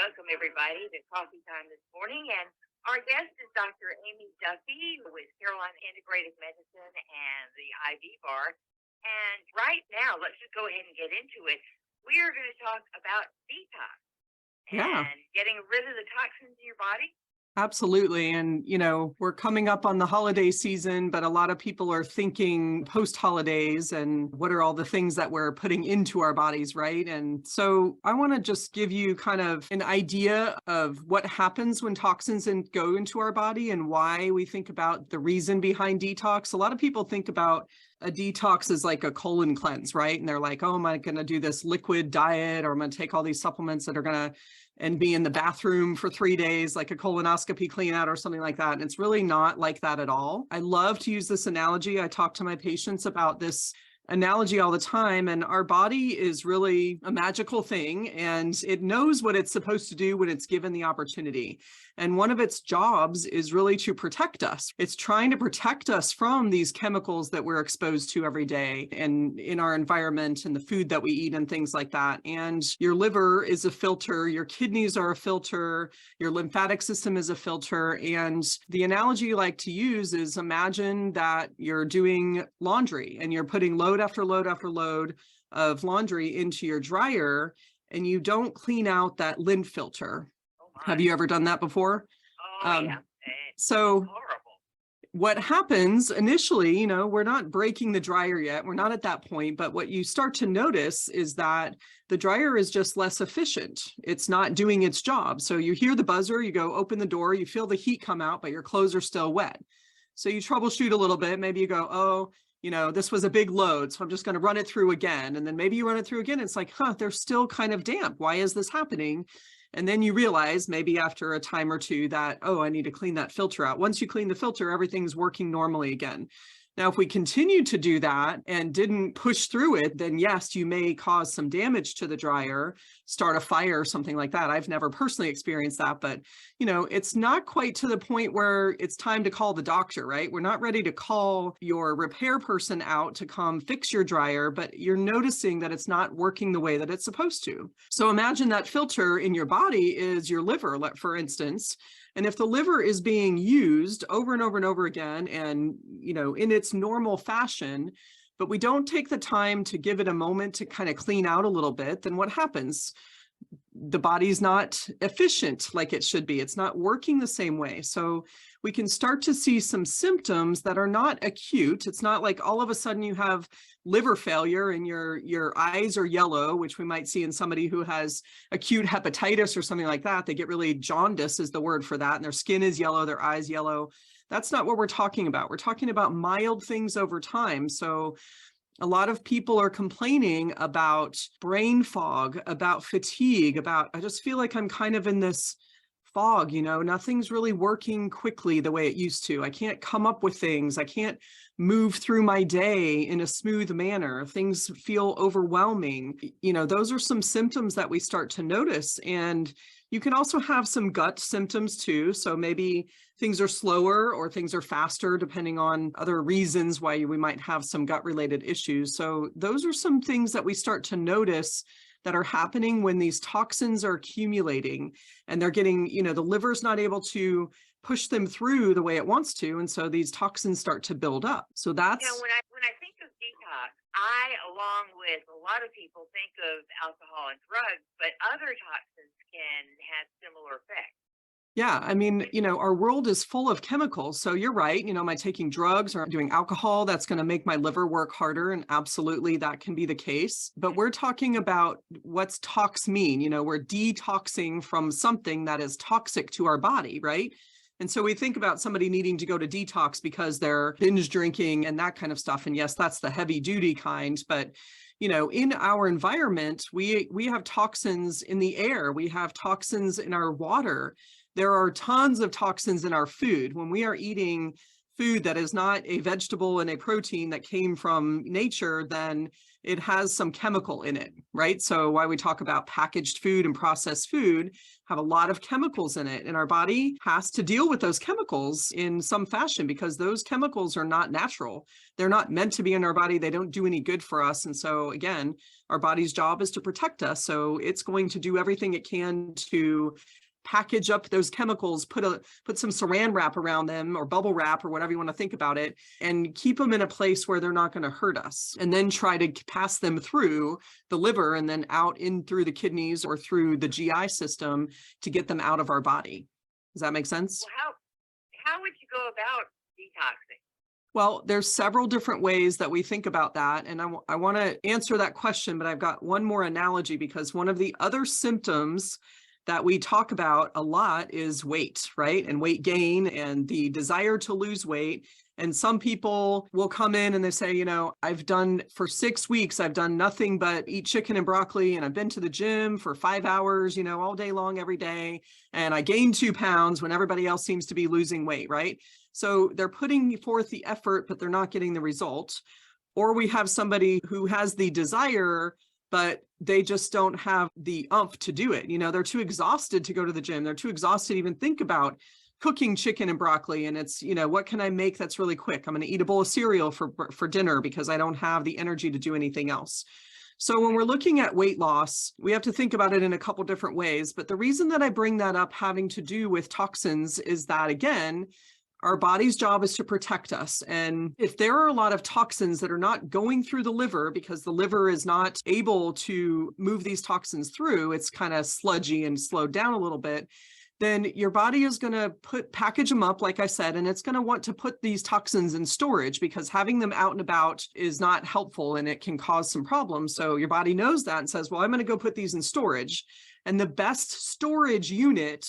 welcome everybody to Coffee Time this morning. And our guest is Dr. Aimee Duffy with Carolina Integrative Medicine and the IV Bar. And right now, let's just go ahead and get into it. We are going to talk about detox Yeah, and getting rid of the toxins in your body. absolutely. And, we're coming up on the holiday season, but a lot of people are thinking post holidays and what are all the things that we're putting into our bodies, right? And so I want to just give you kind of an idea of what happens when toxins go into our body and why we think about the reason behind detox. A lot of people think about a detox as like a colon cleanse, right? And they're like, oh, am I going to do this liquid diet or I'm going to take all these supplements that are going to and be in the bathroom for 3 days, like a colonoscopy clean out or something like that. And it's really not like that at all. I love to use this analogy. I talk to my patients about this analogy all the time, and our body is really a magical thing and it knows what it's supposed to do when it's given the opportunity. And one of its jobs is really to protect us. It's trying to protect us from these chemicals that we're exposed to every day and in our environment and the food that we eat and things like that. And your liver is a filter, your kidneys are a filter, your lymphatic system is a filter. And the analogy you like to use is imagine that you're doing laundry and you're putting load after load after load of laundry into your dryer and you don't clean out that lint filter. Have you ever done that before? Oh, yeah. So Horrible. what happens initially, we're not breaking the dryer yet. We're not at that point. But what you start to notice is that the dryer is just less efficient. It's not doing its job. So you hear the buzzer, you go open the door, you feel the heat come out, but your clothes are still wet. So you troubleshoot a little bit. Maybe you go, oh, this was a big load, so I'm just going to run it through again. And then maybe you run it through again. It's like, they're still kind of damp. Why is this happening? And then you realize maybe after a time or two that, oh, I need to clean that filter out. Once you clean the filter, everything's working normally again. Now, if we continue to do that and didn't push through it, then yes, you may cause some damage to the dryer, start a fire or something like that. I've never personally experienced that, but it's not quite to the point where it's time to call the doctor, right? We're not ready to call your repair person out to come fix your dryer, but you're noticing that it's not working the way that it's supposed to. So imagine that filter in your body is your liver, for instance. And if the liver is being used over and over and over again and, in its normal fashion, but we don't take the time to give it a moment to kind of clean out a little bit, then what happens? The body's not efficient like it should be. It's not working the same way. So we can start to see some symptoms that are not acute. It's not like all of a sudden you have liver failure and your eyes are yellow, which we might see in somebody who has acute hepatitis or something like that. They get really jaundice is the word for that. And their skin is yellow, their eyes yellow. That's not what we're talking about. We're talking about mild things over time. So a lot of people are complaining about brain fog, about fatigue, I just feel like I'm kind of in this fog, nothing's really working quickly the way it used to. I can't come up with things. I can't move through my day in a smooth manner. Things feel overwhelming. Those are some symptoms that we start to notice. And you can also have some gut symptoms too. So maybe things are slower or things are faster, depending on other reasons why we might have some gut related issues. So those are some things that we start to notice that are happening when these toxins are accumulating and they're getting, the liver's not able to push them through the way it wants to. And so these toxins start to build up. So that's... When I think of detox, I, along with a lot of people, think of alcohol and drugs, but other toxins can have similar effects. Yeah, I mean, our world is full of chemicals. So you're right. Am I taking drugs or doing alcohol? That's going to make my liver work harder. And absolutely, that can be the case. But we're talking about what's tox mean. We're detoxing from something that is toxic to our body, right? And so we think about somebody needing to go to detox because they're binge drinking and that kind of stuff. And yes, that's the heavy duty kind. But in our environment, we have toxins in the air. We have toxins in our water. There are tons of toxins in our food. When we are eating food that is not a vegetable and a protein that came from nature, then it has some chemical in it, right? So why we talk about packaged food and processed food have a lot of chemicals in it, and our body has to deal with those chemicals in some fashion because those chemicals are not natural. They're not meant to be in our body. They don't do any good for us. And so again, our body's job is to protect us. So it's going to do everything it can to package up those chemicals, put some saran wrap around them or bubble wrap or whatever you want to think about it, and keep them in a place where they're not going to hurt us, and then try to pass them through the liver and then out in through the kidneys or through the GI system to get them out of our body. Does that make sense? Well, how would you go about detoxing? Well, there's several different ways that we think about that. And I want to answer that question, but I've got one more analogy, because one of the other symptoms that we talk about a lot is weight, right? And weight gain and the desire to lose weight. And some people will come in and they say, you know, for 6 weeks, I've done nothing but eat chicken and broccoli, and I've been to the gym for 5 hours, you know, all day long, every day. And I gained 2 pounds when everybody else seems to be losing weight, right? So they're putting forth the effort, but they're not getting the result. Or we have somebody who has the desire, but they just don't have the oomph to do it. You know, they're too exhausted to go to the gym. They're too exhausted to even think about cooking chicken and broccoli. And it's, you know, what can I make that's really quick? I'm going to eat a bowl of cereal for dinner because I don't have the energy to do anything else. So when we're looking at weight loss, we have to think about it in a couple different ways. But the reason that I bring that up having to do with toxins is that, again, our body's job is to protect us. And if there are a lot of toxins that are not going through the liver because the liver is not able to move these toxins through, it's kind of sludgy and slowed down a little bit, then your body is going to package them up, like I said, and it's going to want to put these toxins in storage, because having them out and about is not helpful and it can cause some problems. So your body knows that and says, well, I'm going to go put these in storage. And the best storage unit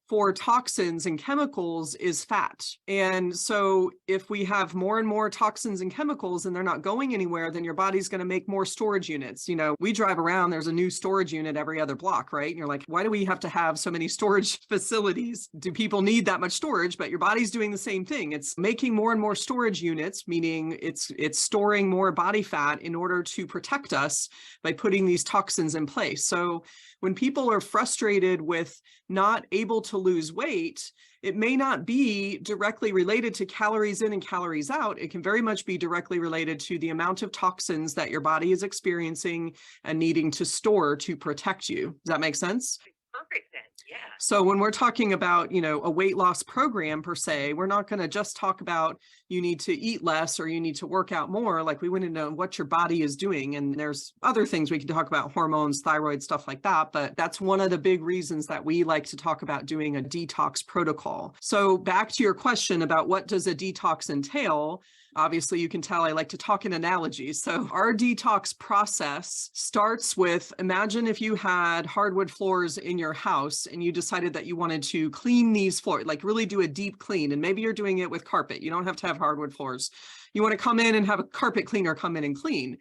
for toxins and chemicals is fat. And so if we have more and more toxins and chemicals and they're not going anywhere, then your body's going to make more storage units. You know, we drive around, there's a new storage unit every other block, right? And you're like, why do we have to have so many storage facilities? Do people need that much storage? But your body's doing the same thing. It's making more and more storage units, meaning it's storing more body fat in order to protect us by putting these toxins in place. So when people are frustrated with not able to lose weight, it may not be directly related to calories in and calories out. It can very much be directly related to the amount of toxins that your body is experiencing and needing to store to protect you. Does that make sense? Perfect sense. Yeah. So when we're talking about, you know, a weight loss program per se, we're not going to just talk about you need to eat less or you need to work out more. Like, we want to know what your body is doing. And there's other things we can talk about, hormones, thyroid, stuff like that. But that's one of the big reasons that we like to talk about doing a detox protocol. So back to your question about what does a detox entail? Obviously, you can tell I like to talk in analogies. So our detox process starts with, imagine if you had hardwood floors in your house and you decided that you wanted to clean these floors, like really do a deep clean. And maybe you're doing it with carpet. You don't have to have hardwood floors. You want to come in and have a carpet cleaner come in and clean.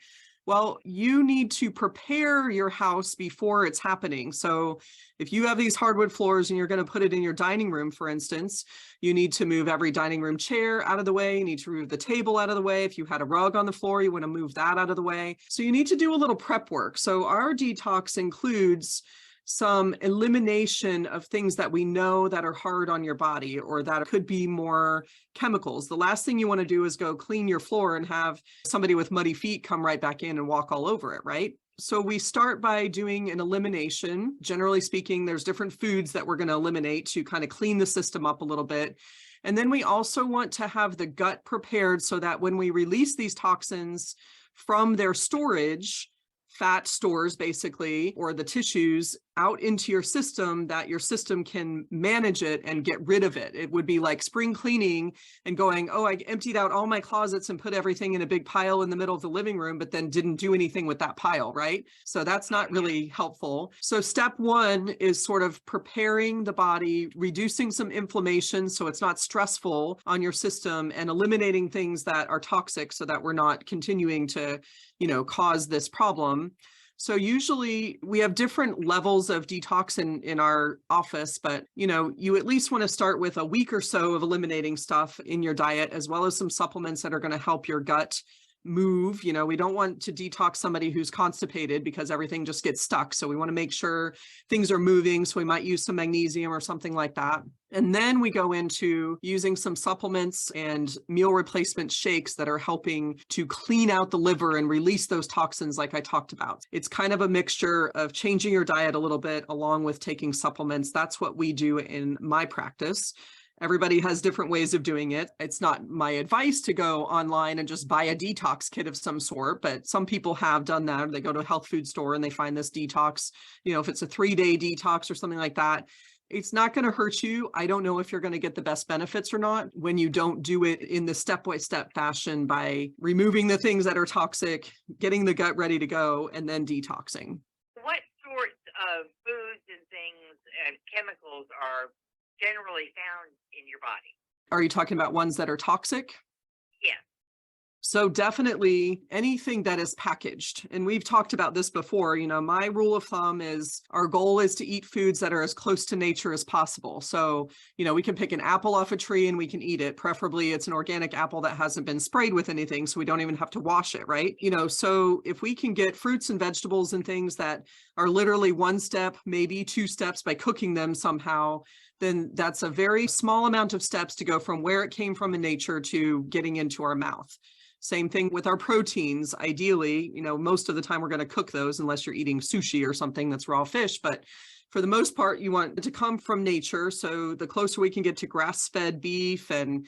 Well, you need to prepare your house before it's happening. So if you have these hardwood floors and you're going to put it in your dining room, for instance, you need to move every dining room chair out of the way. You need to move the table out of the way. If you had a rug on the floor, you want to move that out of the way. So you need to do a little prep work. So our detox includes some elimination of things that we know that are hard on your body or that could be more chemicals. The last thing you want to do is go clean your floor and have somebody with muddy feet come right back in and walk all over it, right? So we start by doing an elimination. Generally speaking, there's different foods that we're going to eliminate to kind of clean the system up a little bit. And then we also want to have the gut prepared so that when we release these toxins from their storage, fat stores basically, or the tissues out into your system, that your system can manage it and get rid of it. It would be like spring cleaning and going, oh, I emptied out all my closets and put everything in a big pile in the middle of the living room, but then didn't do anything with that pile, right? So that's not really helpful. So step one is sort of preparing the body, reducing some inflammation so it's not stressful on your system, and eliminating things that are toxic so that we're not continuing to, you know, cause this problem. So usually we have different levels of detox in our office, but you at least want to start with a week or so of eliminating stuff in your diet, as well as some supplements that are going to help your gut move. We don't want to detox somebody who's constipated because everything just gets stuck. So we want to make sure things are moving. So we might use some magnesium or something like that. And then we go into using some supplements and meal replacement shakes that are helping to clean out the liver and release those toxins like I talked about. It's kind of a mixture of changing your diet a little bit along with taking supplements. That's what we do in my practice. Everybody has different ways of doing it. It's not my advice to go online and just buy a detox kit of some sort, but some people have done that. They go to a health food store and they find this detox, if it's a 3-day detox or something like that. It's not going to hurt you. I don't know if you're going to get the best benefits or not when you don't do it in the step-by-step fashion by removing the things that are toxic, getting the gut ready to go, and then detoxing. What sorts of foods and things and chemicals are generally found in your body? Are you talking about ones that are toxic? Yes. So definitely anything that is packaged. And we've talked about this before. My rule of thumb is our goal is to eat foods that are as close to nature as possible. So, we can pick an apple off a tree and we can eat it. Preferably it's an organic apple that hasn't been sprayed with anything, so we don't even have to wash it, right? So if we can get fruits and vegetables and things that are literally 1 step, maybe 2 steps by cooking them somehow, then that's a very small amount of steps to go from where it came from in nature to getting into our mouth. Same thing with our proteins. Ideally, most of the time we're going to cook those unless you're eating sushi or something that's raw fish. But for the most part, you want it to come from nature. So the closer we can get to grass-fed beef and,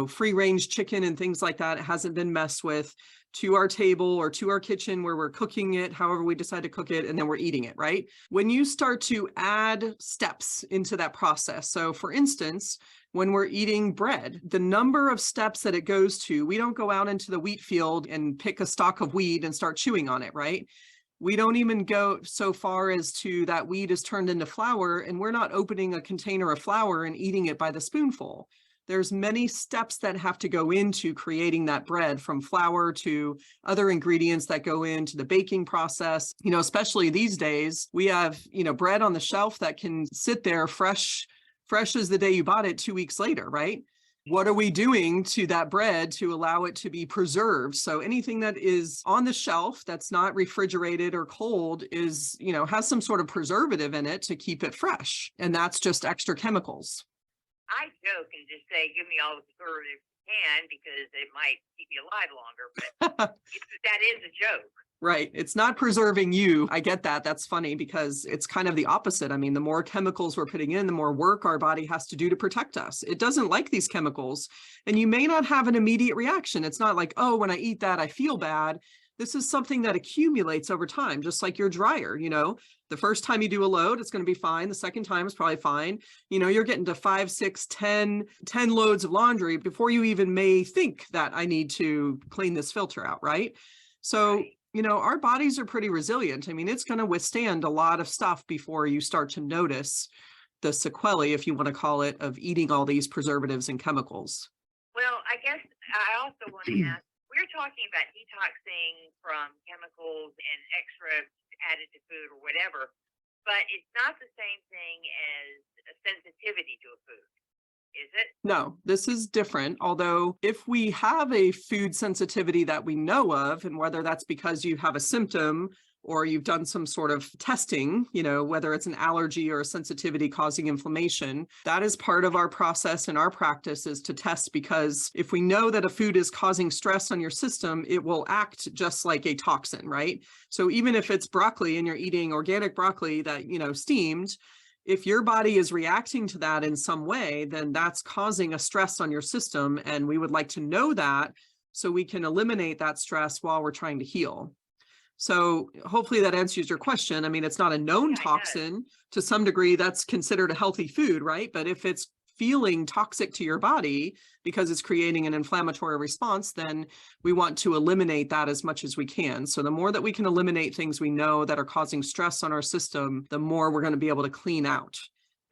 free-range chicken and things like that, it hasn't been messed with, to our table or to our kitchen where we're cooking it, however we decide to cook it, and then we're eating it, right? When you start to add steps into that process, so for instance, when we're eating bread, the number of steps that it goes to, we don't go out into the wheat field and pick a stalk of wheat and start chewing on it, right? We don't even go so far as to that wheat is turned into flour, and we're not opening a container of flour and eating it by the spoonful. There's many steps that have to go into creating that bread, from flour to other ingredients that go into the baking process. Especially these days, we have, bread on the shelf that can sit there fresh as the day you bought it 2 weeks later, right? What are we doing to that bread to allow it to be preserved? So anything that is on the shelf that's not refrigerated or cold is, has some sort of preservative in it to keep it fresh. And that's just extra chemicals. I joke and just say, give me all the preservatives you can because it might keep you alive longer, but that is a joke. Right. It's not preserving you. I get that. That's funny because it's kind of the opposite. I mean, the more chemicals we're putting in, the more work our body has to do to protect us. It doesn't like these chemicals, and you may not have an immediate reaction. It's not like, oh, when I eat that, I feel bad. This is something that accumulates over time, just like your dryer. The first time you do a load, it's going to be fine. The second time is probably fine. You're getting to 5, 6, 10 loads of laundry before you even may think that I need to clean this filter out, right? So, Right. Our bodies are pretty resilient. I mean, it's going to withstand a lot of stuff before you start to notice the sequelae, if you want to call it, of eating all these preservatives and chemicals. Well, I guess I also want to ask, we're talking about detoxing from chemicals and extra added to food or whatever, but it's not the same thing as a sensitivity to a food, is it? No, this is different. Although if we have a food sensitivity that we know of, and whether that's because you have a symptom or you've done some sort of testing, whether it's an allergy or a sensitivity causing inflammation, that is part of our process and our practice is to test, because if we know that a food is causing stress on your system, it will act just like a toxin, right? So even if it's broccoli and you're eating organic broccoli that, steamed, if your body is reacting to that in some way, then that's causing a stress on your system. And we would like to know that so we can eliminate that stress while we're trying to heal. So hopefully that answers your question. I mean, it's not a known toxin. To some degree, that's considered a healthy food, right? But if it's feeling toxic to your body because it's creating an inflammatory response, then we want to eliminate that as much as we can. So the more that we can eliminate things we know that are causing stress on our system, the more we're going to be able to clean out.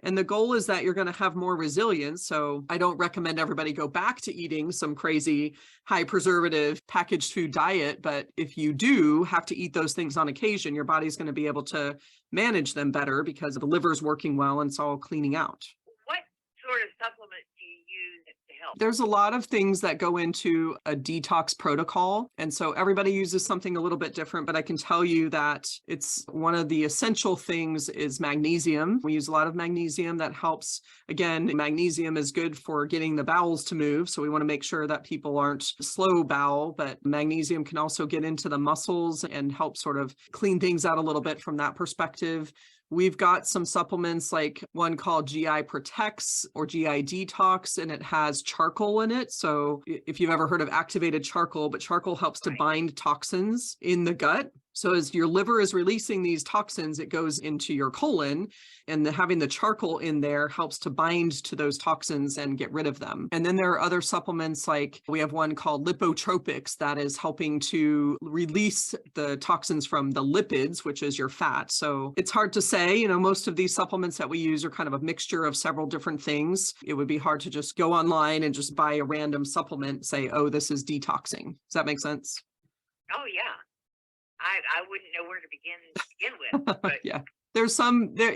And the goal is that you're going to have more resilience. So I don't recommend everybody go back to eating some crazy high preservative packaged food diet. But if you do have to eat those things on occasion, your body's going to be able to manage them better because the liver's working well and it's all cleaning out. What sort of supplements do you use to help? There's a lot of things that go into a detox protocol. And so everybody uses something a little bit different, but I can tell you that it's one of the essential things is magnesium. We use a lot of magnesium that helps. Again, magnesium is good for getting the bowels to move. So we want to make sure that people aren't slow bowel, but magnesium can also get into the muscles and help sort of clean things out a little bit from that perspective. We've got some supplements like one called GI Protects or GI Detox, and it has charcoal in it. So if you've ever heard of activated charcoal, but charcoal helps to bind toxins in the gut. So as your liver is releasing these toxins, it goes into your colon, and having the charcoal in there helps to bind to those toxins and get rid of them. And then there are other supplements, like we have one called lipotropics that is helping to release the toxins from the lipids, which is your fat. So it's hard to say, most of these supplements that we use are kind of a mixture of several different things. It would be hard to just go online and just buy a random supplement, say, oh, this is detoxing. Does that make sense? Oh, yeah. I wouldn't know where to begin with. But Yeah, there's some there,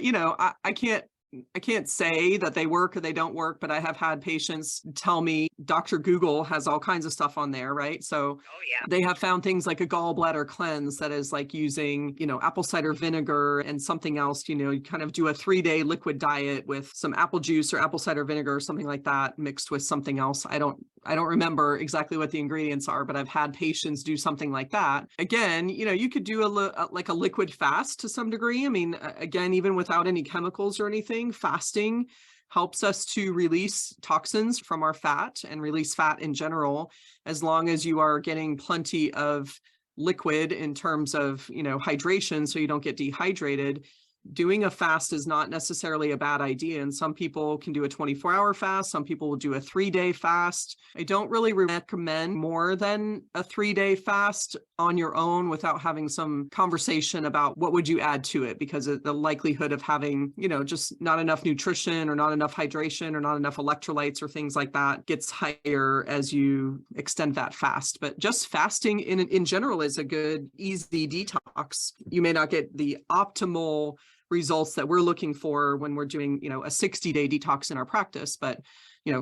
I can't say that they work or they don't work, but I have had patients tell me Dr. Google has all kinds of stuff on there, right? So oh, yeah. they have found things like a gallbladder cleanse that is like using, apple cider vinegar and something else, you kind of do a 3-day liquid diet with some apple juice or apple cider vinegar or something like that mixed with something else. I don't remember exactly what the ingredients are, but I've had patients do something like that. Again, you could do like a liquid fast to some degree. I mean, again, even without any chemicals or anything, fasting helps us to release toxins from our fat and release fat in general, as long as you are getting plenty of liquid in terms of, hydration, so you don't get dehydrated. Doing a fast is not necessarily a bad idea. And some people can do a 24-hour fast. Some people will do a 3-day fast. I don't really recommend more than a 3-day fast on your own without having some conversation about what would you add to it, because of the likelihood of having, just not enough nutrition or not enough hydration or not enough electrolytes or things like that gets higher as you extend that fast. But just fasting in general is a good, easy detox. You may not get the optimal results that we're looking for when we're doing, a 60-day detox in our practice. But,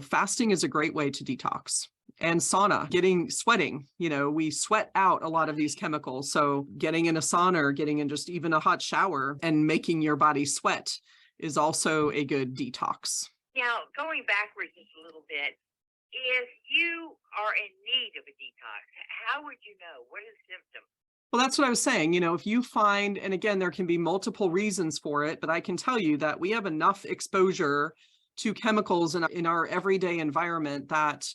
fasting is a great way to detox. And sauna, sweating, we sweat out a lot of these chemicals. So getting in a sauna or getting in just even a hot shower and making your body sweat is also a good detox. Now, going backwards just a little bit, if you are in need of a detox, how would you know? What are the symptoms? Well, that's what I was saying. If you find, and again, there can be multiple reasons for it, but I can tell you that we have enough exposure to chemicals in our everyday environment that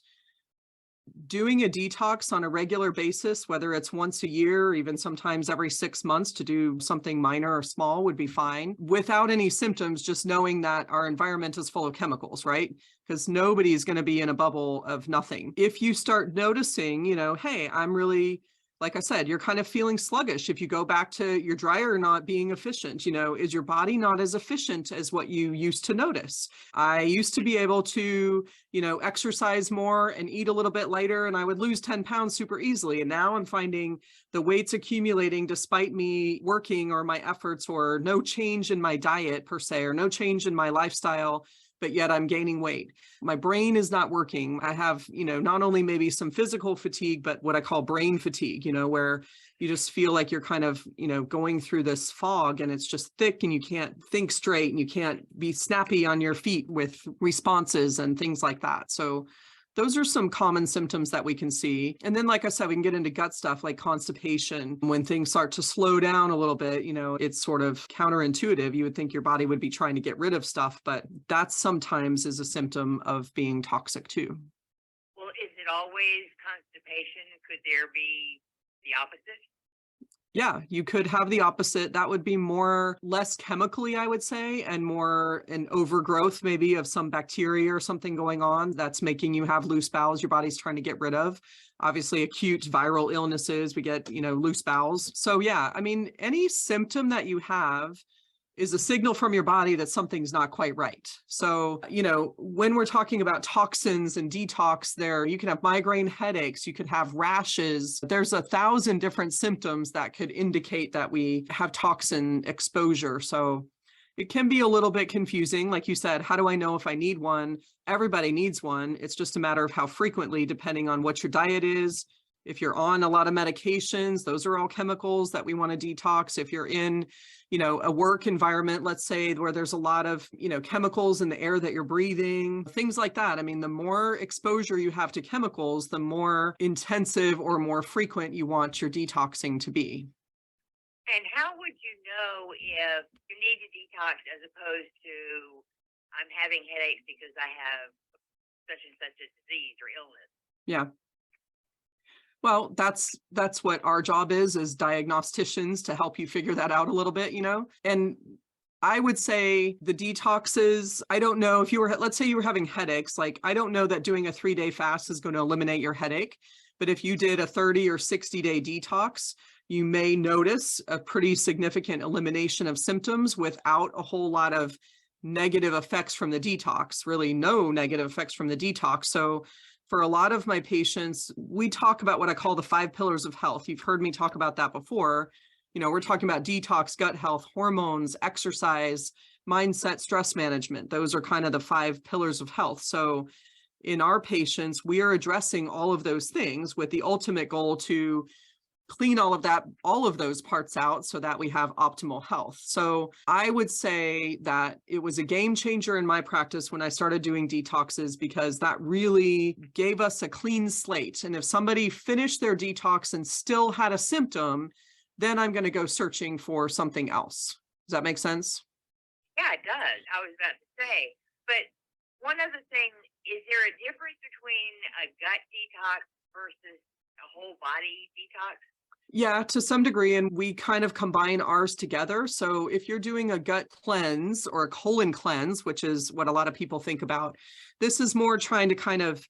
doing a detox on a regular basis, whether it's once a year, or even sometimes every 6 months to do something minor or small, would be fine without any symptoms, just knowing that our environment is full of chemicals, right? Because nobody is going to be in a bubble of nothing. If you start noticing, hey, I'm really, like I said, you're kind of feeling sluggish. If you go back to your dryer not being efficient, is your body not as efficient as what you used to notice? I used to be able to, exercise more and eat a little bit lighter, and I would lose 10 pounds super easily. And now I'm finding the weight's accumulating despite me working or my efforts, or no change in my diet per se, or no change in my lifestyle, but yet I'm gaining weight. My brain is not working. I have, not only maybe some physical fatigue, but what I call brain fatigue, where you just feel like you're kind of, going through this fog and it's just thick and you can't think straight and you can't be snappy on your feet with responses and things like that. So those are some common symptoms that we can see. And then, like I said, we can get into gut stuff like constipation. When things start to slow down a little bit, it's sort of counterintuitive. You would think your body would be trying to get rid of stuff, but that sometimes is a symptom of being toxic too. Well, is it always constipation? Could there be the opposite? Yeah, you could have the opposite. That would be less chemically, I would say, and more an overgrowth maybe of some bacteria or something going on that's making you have loose bowels your body's trying to get rid of. Obviously, acute viral illnesses, we get, loose bowels. So yeah, I mean, any symptom that you have is a signal from your body that something's not quite right. So, when we're talking about toxins and detox there, you can have migraine headaches, you could have rashes. There's 1,000 different symptoms that could indicate that we have toxin exposure. So it can be a little bit confusing. Like you said, how do I know if I need one? Everybody needs one. It's just a matter of how frequently, depending on what your diet is. If you're on a lot of medications, those are all chemicals that we want to detox. If you're in, a work environment, let's say, where there's a lot of, chemicals in the air that you're breathing, things like that. I mean, the more exposure you have to chemicals, the more intensive or more frequent you want your detoxing to be. And how would you know if you need to detox as opposed to I'm having headaches because I have such and such a disease or illness? Yeah. Well, that's what our job is diagnosticians, to help you figure that out a little bit, and I would say the detoxes, I don't know if let's say you were having headaches, like, I don't know that doing a 3-day fast is going to eliminate your headache, but if you did a 30 or 60-day detox, you may notice a pretty significant elimination of symptoms without a whole lot of negative effects from the detox, really no negative effects from the detox. So for a lot of my patients, we talk about what I call the 5 pillars of health. You've heard me talk about that before. We're talking about detox, gut health, hormones, exercise, mindset, stress management. Those are kind of the 5 pillars of health. So in our patients, we are addressing all of those things with the ultimate goal to clean all of those parts out so that we have optimal health. So I would say that it was a game changer in my practice when I started doing detoxes, because that really gave us a clean slate. And if somebody finished their detox and still had a symptom, then I'm going to go searching for something else. Does that make sense? Yeah, it does. I was about to say. But one other thing, is there a difference between a gut detox versus a whole body detox? Yeah, to some degree, and we kind of combine ours together. So if you're doing a gut cleanse or a colon cleanse, which is what a lot of people think about, this is more trying to kind of,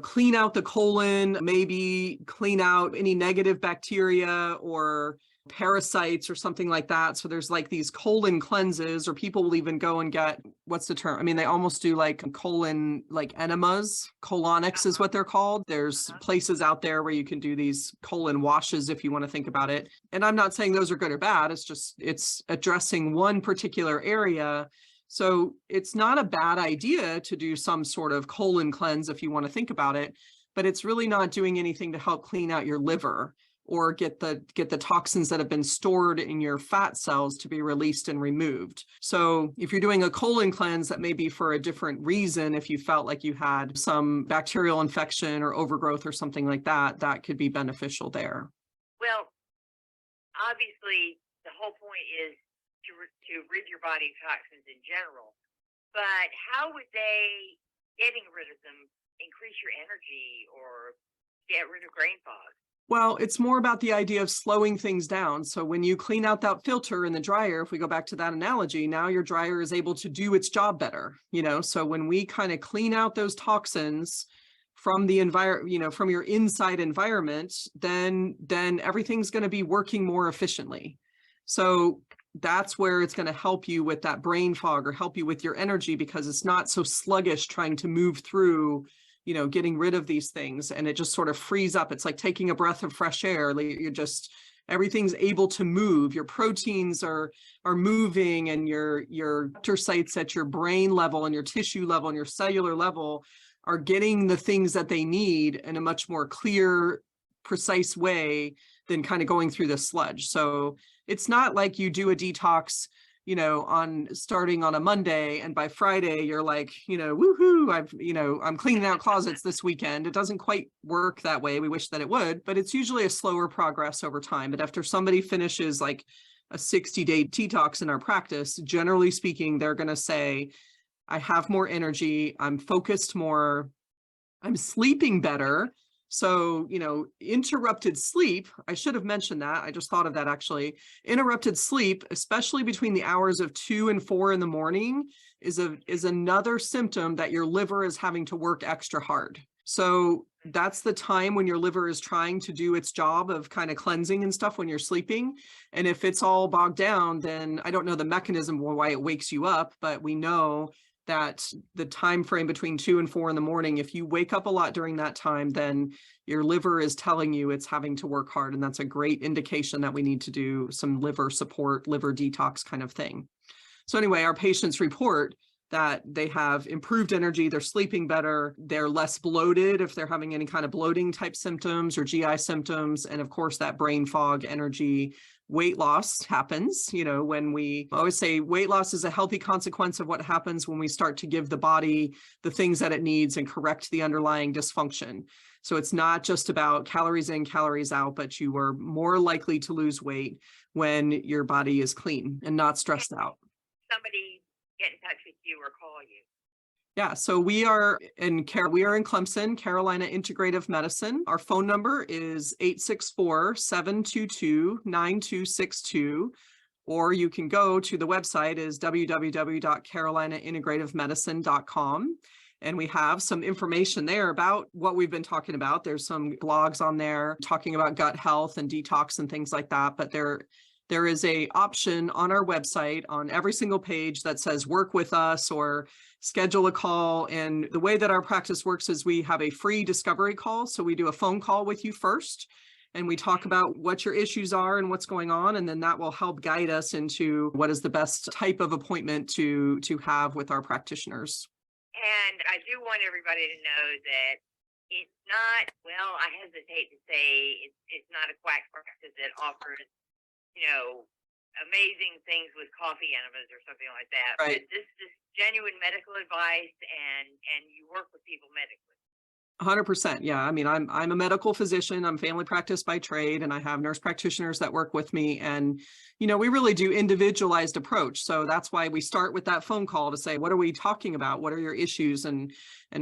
clean out the colon, maybe clean out any negative bacteria or parasites or something like that. So there's like these colon cleanses, or people will even go and get, what's the term? I mean, they almost do like colon, like enemas, colonics is what they're called. There's places out there where you can do these colon washes if you want to think about it. And I'm not saying those are good or bad. It's addressing one particular area. So it's not a bad idea to do some sort of colon cleanse if you want to think about it, but it's really not doing anything to help clean out your liver or get the toxins that have been stored in your fat cells to be released and removed. So if you're doing a colon cleanse, that may be for a different reason. If you felt like you had some bacterial infection or overgrowth or something like that, that could be beneficial there. Well, obviously, the whole point is to rid your body of toxins in general. But how would getting rid of them, increase your energy or get rid of brain fog? Well, it's more about the idea of slowing things down. So when you clean out that filter in the dryer, if we go back to that analogy, now your dryer is able to do its job better, So when we kind of clean out those toxins from the environment, from your inside environment, then everything's going to be working more efficiently. So that's where it's going to help you with that brain fog or help you with your energy, because it's not so sluggish trying to move through, getting rid of these things, and it just sort of frees up. It's like taking a breath of fresh air. Everything's able to move. Your proteins are moving, and your electrocytes at your brain level and your tissue level and your cellular level are getting the things that they need in a much more clear, precise way than kind of going through the sludge. So it's not like you do a detox, starting on a Monday, and by Friday you're like, woohoo, I'm cleaning out closets this weekend. It doesn't quite work that way. We wish that it would, but it's usually a slower progress over time. But after somebody finishes like a 60-day detox in our practice, generally speaking, they're going to say, I have more energy, I'm focused more, I'm sleeping better. So, interrupted sleep, I should have mentioned that. I just thought of that actually. Interrupted sleep, especially between the hours of 2 and 4 in the morning, is another symptom that your liver is having to work extra hard. So that's the time when your liver is trying to do its job of kind of cleansing and stuff when you're sleeping. And if it's all bogged down, then I don't know the mechanism why it wakes you up, but we know that the time frame between 2 and 4 in the morning, if you wake up a lot during that time, then your liver is telling you it's having to work hard. And that's a great indication that we need to do some liver support, liver detox kind of thing. So anyway, our patients report that they have improved energy, they're sleeping better, they're less bloated if they're having any kind of bloating type symptoms or GI symptoms. And of course, that brain fog, energy, weight loss happens. When we always say weight loss is a healthy consequence of what happens when we start to give the body the things that it needs and correct the underlying dysfunction. So it's not just about calories in, calories out, but you are more likely to lose weight when your body is clean and not stressed out. Somebody get in touch with you or call you. Yeah, so we are in Clemson, Carolina Integrative Medicine. Our phone number is 864-722-9262, or you can go to the website is www.carolinaintegrativemedicine.com. And we have some information there about what we've been talking about. There's some blogs on there talking about gut health and detox and things like that, but there is a option on our website on every single page that says work with us or schedule a call. And the way that our practice works is we have a free discovery call. So we do a phone call with you first, and we talk about what your issues are and what's going on. And then that will help guide us into what is the best type of appointment to have with our practitioners. And I do want everybody to know that it's not, well, I hesitate to say it's not a quack practice that offers amazing things with coffee enemas or something like that. Right. But this is genuine medical advice, and you work with people medically. 100%. Yeah. I mean, I'm a medical physician. I'm family practice by trade, and I have nurse practitioners that work with me. And, we really do individualized approach. So that's why we start with that phone call to say, what are we talking about? What are your issues? And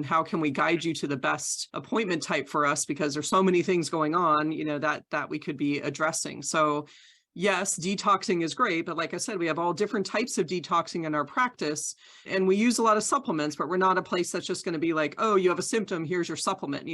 how can we guide you to the best appointment type for us? Because there's so many things going on, that we could be addressing. So yes, detoxing is great, but like I said, we have all different types of detoxing in our practice, and we use a lot of supplements, but we're not a place that's just going to be like, oh, you have a symptom, here's your supplement.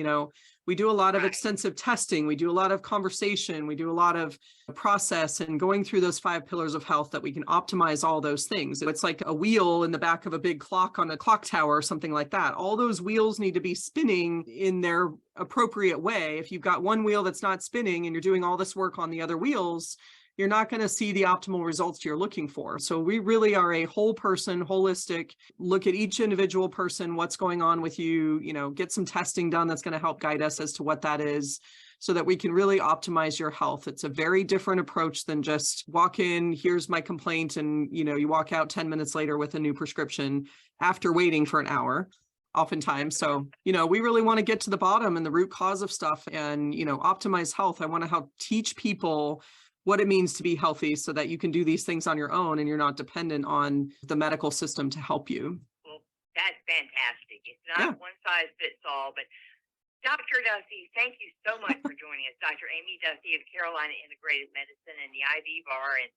We do a lot of extensive testing. We do a lot of conversation. We do a lot of process and going through those 5 pillars of health that we can optimize all those things. It's like a wheel in the back of a big clock on a clock tower or something like that. All those wheels need to be spinning in their appropriate way. If you've got one wheel that's not spinning and you're doing all this work on the other wheels, you're not going to see the optimal results you're looking for. So we really are a whole person, holistic, look at each individual person, what's going on with you, get some testing done that's going to help guide us as to what that is so that we can really optimize your health. It's a very different approach than just walk in, here's my complaint, and you walk out 10 minutes later with a new prescription after waiting for an hour. Oftentimes. So, we really want to get to the bottom and the root cause of stuff and, optimize health. I want to help teach people what it means to be healthy so that you can do these things on your own and you're not dependent on the medical system to help you. Well, that's fantastic. It's not one size fits all, but Dr. Duffy, thank you so much for joining us. Dr. Aimee Duffy of Carolina Integrative Medicine and the IV Bar. And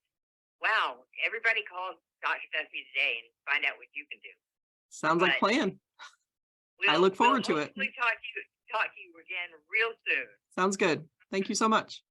wow, everybody calls Dr. Duffy today and find out what you can do. Sounds like a plan. I look forward to it. We'll talk to you again real soon. Sounds good. Thank you so much.